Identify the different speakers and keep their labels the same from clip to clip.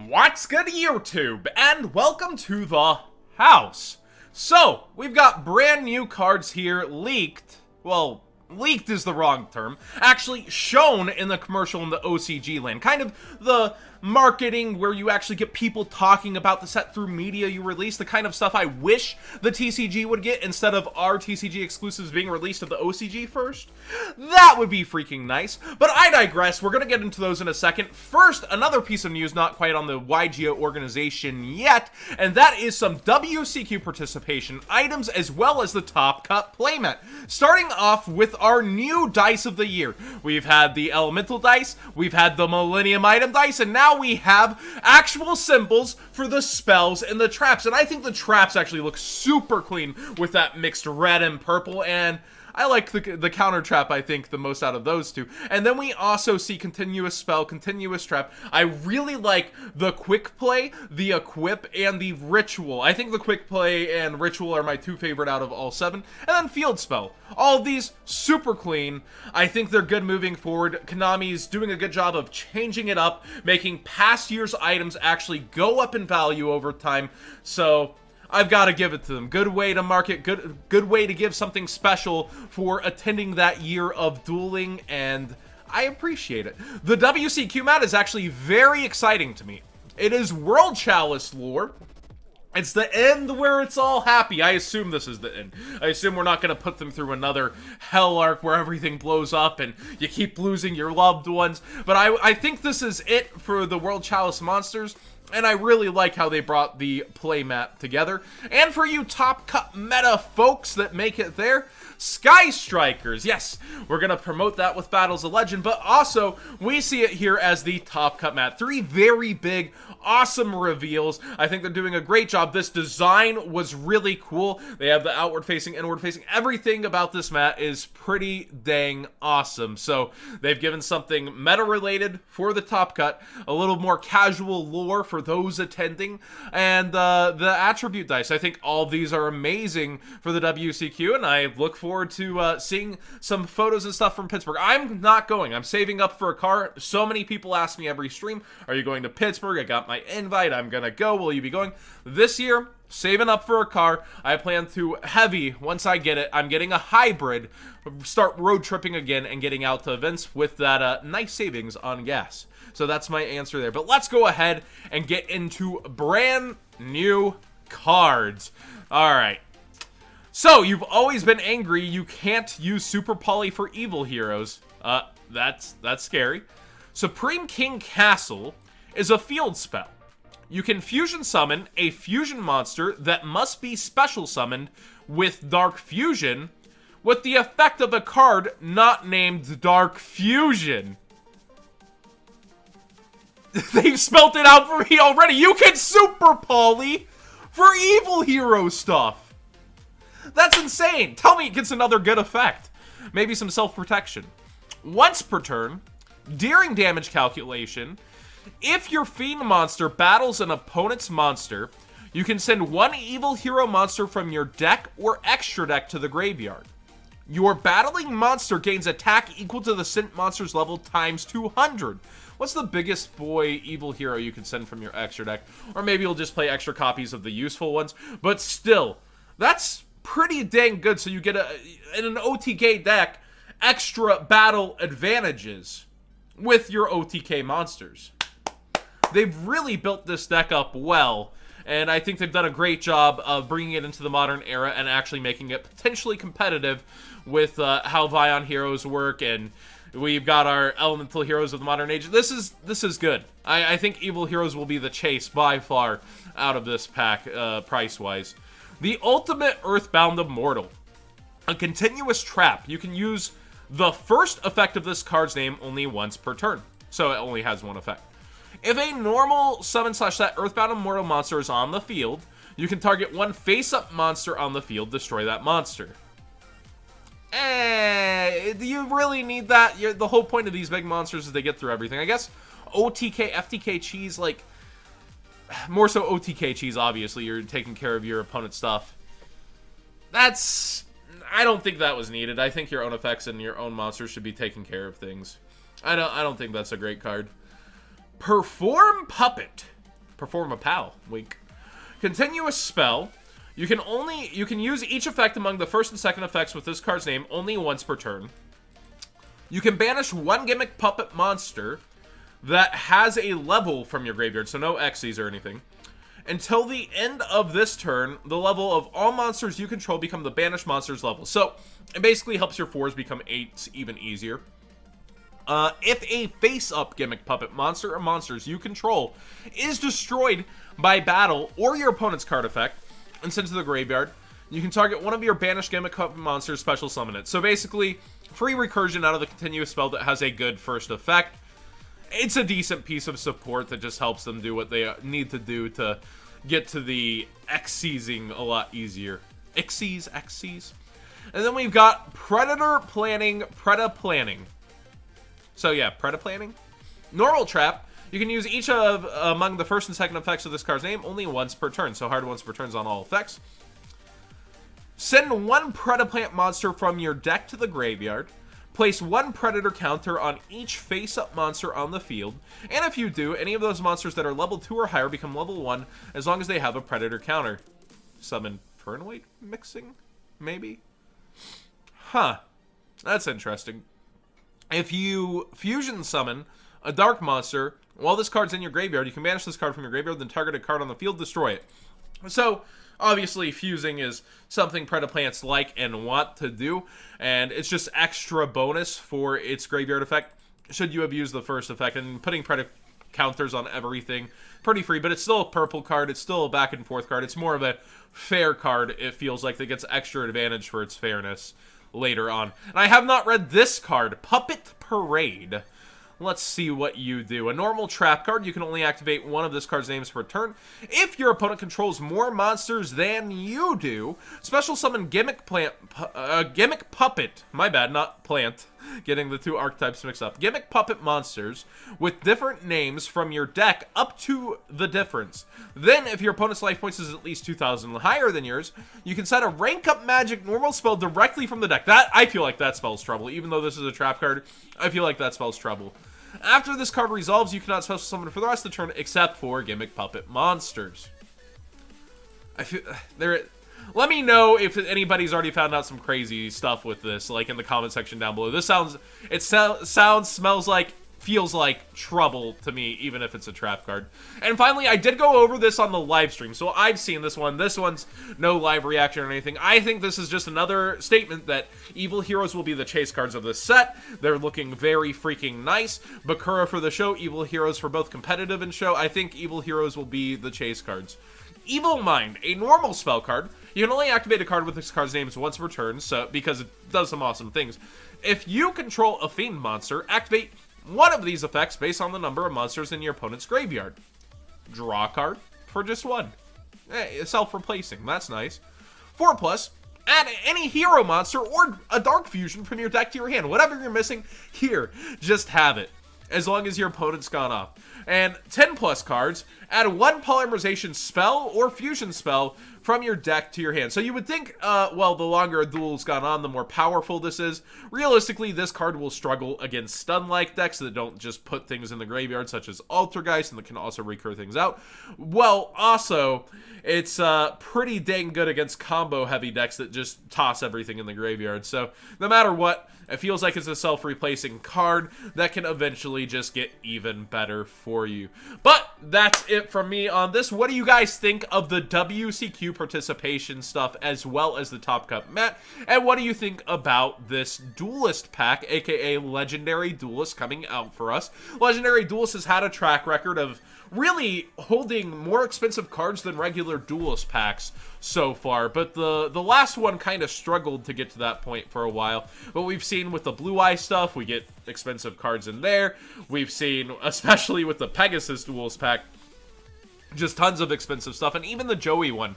Speaker 1: What's good, YouTube? And welcome to the house. So, we've got brand new cards here leaked. Well, leaked is the wrong term. Actually shown in the commercial in the OCG land. Kind of the marketing where you actually get people talking about the set through media you release. The kind of stuff I wish the TCG would get instead of our TCG exclusives being released at the OCG first. That would be freaking nice. But I digress. We're going to get into those in a second. First, another piece of news not quite on the YGO organization yet, and that is some WCQ participation items as well as the Top Cut Playmat. Starting off with our new dice of the year. We've had the Elemental dice, we've had the Millennium item dice, and now we have actual symbols for the spells and the traps. And I think the traps actually look super clean with that mixed red and purple, and I like the counter trap, I think, the most out of those two. And then we also see continuous spell, continuous trap. I really like the quick play, the equip, and the ritual. I think the quick play and ritual are my two favorite out of all seven. And then field spell. All of these super clean. I think they're good moving forward. Konami's doing a good job of changing it up, making past year's items actually go up in value over time. So I've got to give it to them. Good way to market, good way to give something special for attending that year of dueling, and I appreciate it. The WCQ mat is actually very exciting to me. It is World Chalice lore. It's the end where it's all happy. I assume this is the end. I assume we're not going to put them through another hell arc where everything blows up and you keep losing your loved ones. But I think this is it for the World Chalice monsters. And I really like how they brought the playmat together. And for you Top Cut meta folks that make it there, Sky Strikers. Yes, we're going to promote that with Battles of Legend, but also we see it here as the Top Cut mat. Three very big, awesome reveals. I think they're doing a great job. This design was really cool. They have the outward facing, inward facing. Everything about this mat is pretty dang awesome. So they've given something meta related for the Top Cut, a little more casual lore for those attending, and the attribute dice. I think all of these are amazing for the WCQ, and I look forward to seeing some photos and stuff from Pittsburgh. I'm not going. I'm saving up for a car. So many people ask me every stream, are you going to Pittsburgh? I got my invite. I'm gonna go. Will you be going? This year, saving up for a car. I plan to heavy, once I get it, I'm getting a hybrid, start road tripping again and getting out to events with that nice savings on gas. So that's my answer there. But let's go ahead and get into brand new cards. All right. So you've always been angry you can't use Super Poly for evil heroes. That's scary. Supreme King Castle is a field spell. You can fusion summon a fusion monster that must be special summoned with Dark Fusion with the effect of a card not named Dark Fusion. They've spelt it out for me already. You can Super Poly for evil hero stuff. That's insane. Tell me it gets another good effect. Maybe some self-protection. Once per turn, during damage calculation, if your Fiend monster battles an opponent's monster, you can send one evil hero monster from your deck or extra deck to the graveyard. Your battling monster gains attack equal to the sent monster's level times 200. What's the biggest boy evil hero you can send from your extra deck? Or maybe you'll just play extra copies of the useful ones. But still, that's pretty dang good. So you get, in an OTK deck, extra battle advantages with your OTK monsters. They've really built this deck up well, and I think they've done a great job of bringing it into the modern era and actually making it potentially competitive with how Vion heroes work, and we've got our elemental heroes of the modern age. This is good. I think evil heroes will be the chase by far out of this pack, price-wise. The Ultimate Earthbound Immortal. A continuous trap. You can use the first effect of this card's name only once per turn, so it only has one effect. If a normal summon/set Earthbound Immortal monster is on the field, you can target one face-up monster on the field, destroy that monster. Do you really need that? The whole point of these big monsters is they get through everything. I guess OTK, FTK cheese, like, more so OTK cheese, obviously. You're taking care of your opponent's stuff. I don't think that was needed. I think your own effects and your own monsters should be taking care of things. I don't think that's a great card. Perform Puppet Perform a PAL. Wink. Continuous spell. You can use each effect among the first and second effects with this card's name only once per turn. You can banish one Gimmick puppet monster that has a level from your graveyard, so no Xyz or anything. Until the end of this turn, the level of all monsters you control become the banished monster's level. So it basically helps your 4s become 8s even easier. If a face-up Gimmick puppet monster or monsters you control is destroyed by battle or your opponent's card effect and sent to the graveyard, you can target one of your banished Gimmick puppet monsters, special summon it. So basically, free recursion out of the continuous spell that has a good first effect. It's a decent piece of support that just helps them do what they need to do to get to the Xyzing a lot easier. Xyz. And then we've got Predator Planning, Predaplanting. So yeah, Predaplanting. Normal trap. You can use each of among the first and second effects of this card's name only once per turn. So hard once per turn on all effects. Send one Predaplant monster from your deck to the graveyard. Place one Predator counter on each face-up monster on the field. And if you do, any of those monsters that are level 2 or higher become level 1 as long as they have a Predator counter. Summon Fernweight mixing? Maybe? Huh. That's interesting. If you fusion summon a dark monster while this card's in your graveyard, you can banish this card from your graveyard, then target a card on the field, destroy it. So, obviously, fusing is something Predaplants like and want to do, and it's just extra bonus for its graveyard effect, should you have used the first effect. And putting Predator counters on everything, pretty free, but it's still a purple card, it's still a back and forth card, it's more of a fair card, it feels like, that gets extra advantage for its fairness later on. And I have not read this card, Puppet Parade. Let's see what you do. A normal trap card, you can only activate one of this card's names per turn. If your opponent controls more monsters than you do, special summon Gimmick Puppet, my bad, not Plant, getting the two archetypes mixed up. Gimmick Puppet monsters with different names from your deck up to the difference. Then, if your opponent's life points is at least 2,000 higher than yours, you can set a rank up magic normal spell directly from the deck. I feel like that spells trouble. Even though this is a trap card, I feel like that spells trouble. After this card resolves, you cannot special summon for the rest of the turn except for Gimmick Puppet monsters. I feel let me know if anybody's already found out some crazy stuff with this, like in the comment section down below. This smells like, feels like trouble to me, even if it's a trap card. And finally, I did go over this on the live stream, so I've seen this one. This one's no live reaction or anything. I think this is just another statement that Evil Heroes will be the chase cards of this set. They're looking very freaking nice. Bakura for the show, Evil Heroes for both competitive and show. I think Evil Heroes will be the chase cards. Evil Mind, a normal spell card. You can only activate a card with this card's names once per turn, so because it does some awesome things. If you control a Fiend monster, activate one of these effects based on the number of monsters in your opponent's graveyard. Draw a card for just one. Self-replacing, that's nice. 4+, add any hero monster or a dark fusion from your deck to your hand. Whatever you're missing, here, just have it, as long as your opponent's gone off. And 10+ cards, add one polymerization spell or fusion spell from your deck to your hand. So you would think, well, the longer a duel's gone on, the more powerful this is. Realistically, this card will struggle against stun-like decks that don't just put things in the graveyard, such as Altergeist, and that can also recur things out. Well, also, it's pretty dang good against combo-heavy decks that just toss everything in the graveyard. So no matter what, it feels like it's a self-replacing card that can eventually just get even better for you. But that's it from me on this. What do you guys think of the WCQ participation stuff as well as the Top Cup mat? And what do you think about this Duelist pack, aka Legendary Duelist, coming out for us? Legendary Duelist has had a track record of really holding more expensive cards than regular Duelist packs so far, but the last one kind of struggled to get to that point for a while. But we've seen with the Blue Eye stuff, we get expensive cards in there. We've seen, especially with the Pegasus Duelist pack, just tons of expensive stuff. And even the Joey one,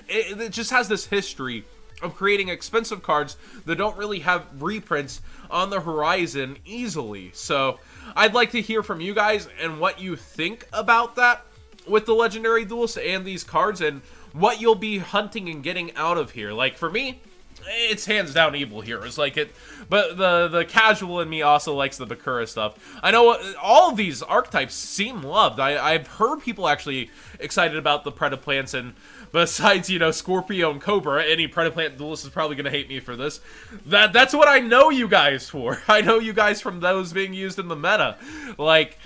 Speaker 1: it just has this history of creating expensive cards that don't really have reprints on the horizon easily. So I'd like to hear from you guys and what you think about that with the Legendary Duelist and these cards, and what you'll be hunting and getting out of here. Like, for me, it's hands down Evil Heroes. Like it, but the casual in me also likes the Bakura stuff. I know all of these archetypes seem loved. I've heard people actually excited about the Predaplants, and besides, you know, Scorpio and Cobra, any Predaplant duelist is probably gonna hate me for this. That's what I know you guys for. I know you guys from those being used in the meta. Like,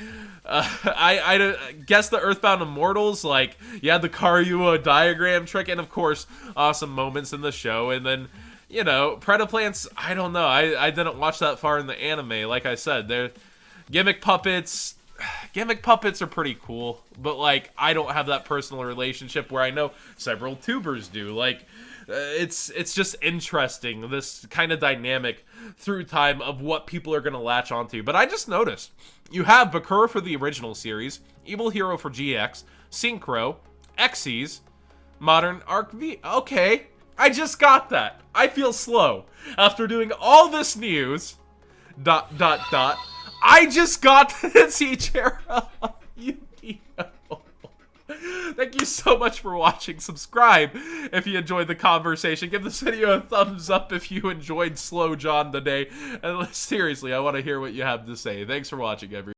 Speaker 1: I guess the Earthbound Immortals, like, you had the Karyua diagram trick, and of course, awesome moments in the show, and then, you know, Predaplants, I don't know, I didn't watch that far in the anime, like I said, they're Gimmick puppets are pretty cool, but, like, I don't have that personal relationship where I know several tubers do, like, it's just interesting, this kind of dynamic through time of what people are going to latch onto. But I just noticed, you have Bakura for the original series, Evil Hero for GX, Synchro, Xyz, Modern Arc V. Okay, I just got that. I feel slow. After doing all this news, ... I just got the T-Chair of Yu-Gi-Oh! Thank you so much for watching. Subscribe if you enjoyed the conversation. Give this video a thumbs up if you enjoyed Slow John today. And seriously, I want to hear what you have to say. Thanks for watching, everyone.